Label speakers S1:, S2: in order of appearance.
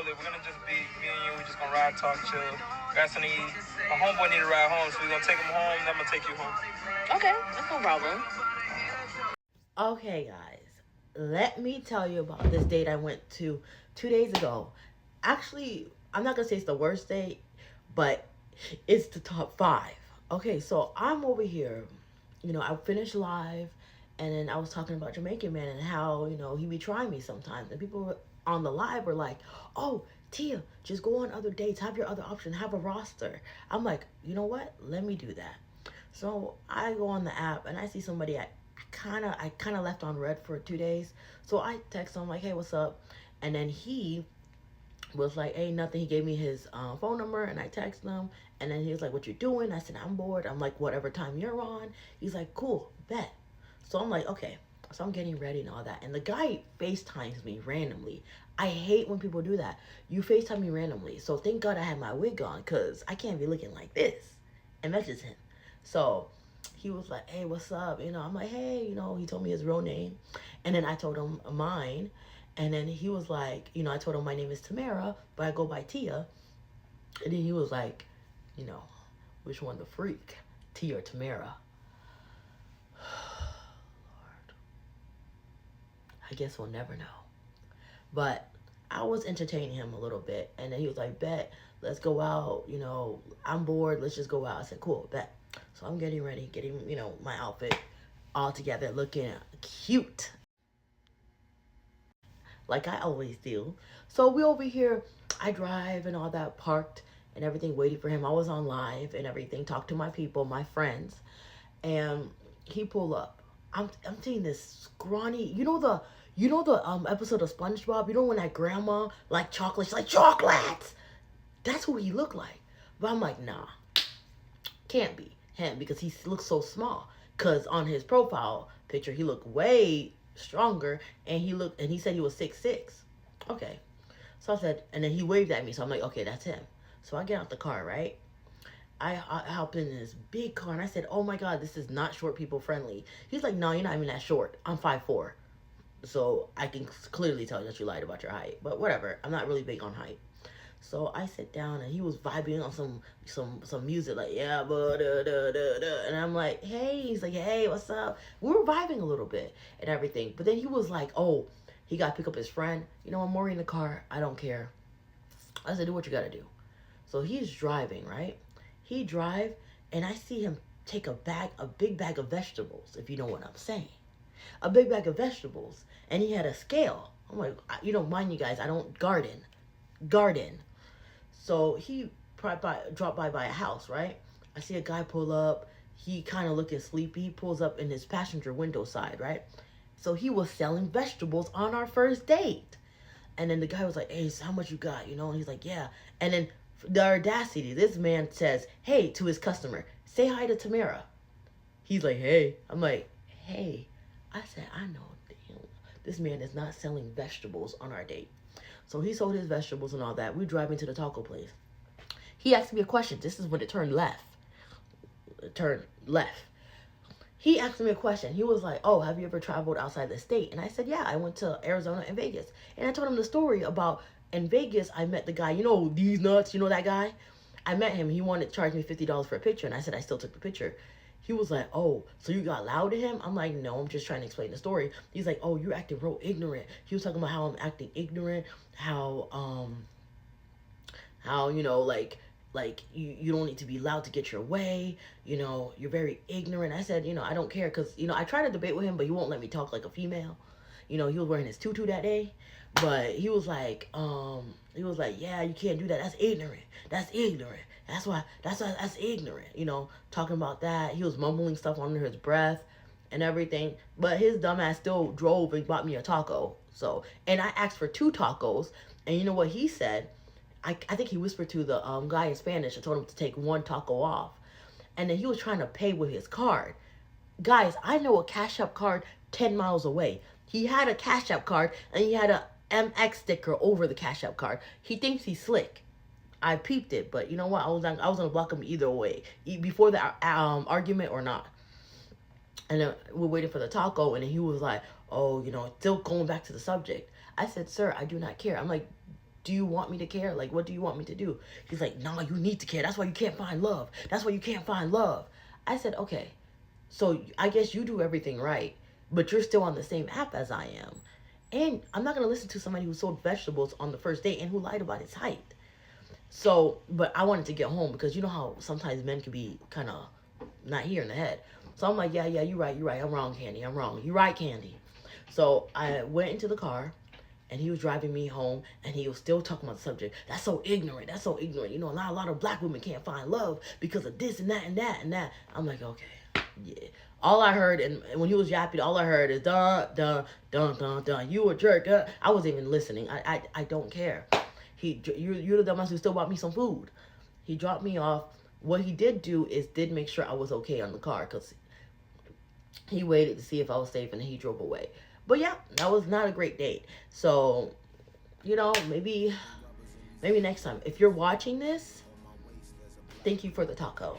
S1: public. We're gonna just be me and you. We're just gonna ride, talk, chill. Got something to eat. My homeboy need to ride home, so we're gonna take him home. Then I'm gonna take you home.
S2: Okay, that's no problem.
S3: Okay, guys, let me tell you about this date I went to 2 days ago. Actually, I'm not gonna say it's the worst date, but it's the top five. Okay, so I'm over here. I finished live, and then I was talking about Jamaican man and how he be trying me sometimes, and people on the live were like, "Oh, Tia, just go on other dates. Have your other option. Have a roster." I'm like, you know what? Let me do that. So I go on the app and I see somebody I kind of left on red for 2 days. So I text him like, "Hey, what's up?" And then he was like, "Hey, nothing." He gave me his phone number, and I texted him. And then he was like, "What you doing?" I said, "I'm bored." I'm like, "Whatever time you're on." He's like, "Cool, bet." So I'm like, "Okay." So I'm getting ready and all that. And the guy FaceTimes me randomly. I hate when people do that. You FaceTime me randomly. So thank God I had my wig on, because I can't be looking like this. And that's just him. So he was like, "Hey, what's up?" I'm like, "Hey," he told me his real name. And then I told him mine. And then he was like, I told him my name is Tamara, but I go by Tia. And then he was like, you know, which one the freak, Tia or Tamara? Lord, I guess we'll never know. But I was entertaining him a little bit. And then he was like, "Bet, let's go out. I'm bored. Let's just go out." I said, "Cool, bet." So I'm getting ready, getting, my outfit all together, looking cute, like I always do. So we over here, I drive and all that, parked and everything, waiting for him. I was on live and everything, talked to my people, my friends, and he pulled up. I'm seeing this scrawny, the episode of SpongeBob. When that grandma like chocolate, she's like, "Chocolates." That's who he looked like. But I'm like, nah, can't be him, because he looks so small. Cause on his profile picture he looked way stronger, and he said he was 6'6". Okay. So I said, and then he waved at me, so I'm like, okay, that's him. So I get out the car, right? I hopped in this big car, and I said, "Oh my God, this is not short people friendly." He's like, "No, you're not even that short. I'm 5'4". So I can clearly tell that you lied about your height. But whatever, I'm not really big on height. So I sit down, and he was vibing on some music, like, yeah, but and I'm like, "Hey," he's like, "Hey, what's up?" We were vibing a little bit and everything, but then he was like, "Oh, he got to pick up his friend." I'm already in the car. I don't care. I said, "Do what you got to do." So he's driving, right? He drive, and I see him take a big bag of vegetables, if you know what I'm saying, a big bag of vegetables, and he had a scale. I'm like, mind you guys, I don't garden. So he dropped by a house, right? I see a guy pull up. He kind of looking sleepy. He pulls up in his passenger window side, right? So he was selling vegetables on our first date. And then the guy was like, "Hey, so how much you got?" And he's like, "Yeah." And then the audacity, this man says, "Hey," to his customer, "Say hi to Tamara." He's like, "Hey." I'm like, "Hey." I said, I know, damn, this man is not selling vegetables on our date. So he sold his vegetables and all that. We drive into the taco place. He asked me a question. This is when it turned left. It turned left. He asked me a question. He was like, "Oh, have you ever traveled outside the state?" And I said, "Yeah, I went to Arizona and Vegas." And I told him the story about, in Vegas, I met the guy, these nuts, that guy? I met him. He wanted to charge me $50 for a picture. And I said I still took the picture. He was like, "Oh, so you got loud at him?" I'm like, "No, I'm just trying to explain the story." He's like, "Oh, you're acting real ignorant." He was talking about how I'm acting ignorant, how like you don't need to be loud to get your way. You're very ignorant. I said, I don't care, because I tried to debate with him, but he won't let me talk like a female. He was wearing his tutu that day, but he was like, "Yeah, you can't do that. That's ignorant. That's ignorant. That's ignorant." Talking about that. He was mumbling stuff under his breath and everything, but his dumbass still drove and bought me a taco. So, and I asked for 2 tacos, and you know what he said? I think he whispered to the guy in Spanish and told him to take 1 taco off. And then he was trying to pay with his card. Guys, I know a Cash App card 10 miles away. He had a Cash App card, and he had a MX sticker over the Cash App card. He thinks he's slick. I peeped it, but you know what? I was gonna block him either way, before the argument or not. And then we're waiting for the taco, and then he was like, "Oh, still going back to the subject." I said, "Sir, I do not care." I'm like, Do you want me to care? Like, what do you want me to do? He's like, no, you need to care. That's why you can't find love. That's why you can't find love. I said, okay, so I guess you do everything right, but you're still on the same app as I am. And I'm not going to listen to somebody who sold vegetables on the first date and who lied about his height. So, but I wanted to get home because you know how sometimes men can be kind of not here in the head. So I'm like, yeah, you're right. I'm wrong, Candy. I'm wrong. You're right, Candy. So I went into the car and he was driving me home and he was still talking about the subject. That's so ignorant. That's so ignorant. You know, not a lot of black women can't find love because of this and that and that and that. I'm like, okay, yeah. All I heard, and when he was yapping, all I heard is dun dun dun dun dun. You a jerk. I wasn't even listening. I don't care. You're the dumbass who still bought me some food. He dropped me off. What he did do is did make sure I was okay on the car because he waited to see if I was safe and he drove away. But yeah, that was not a great date. So, you know, maybe next time. If you're watching this, thank you for the taco.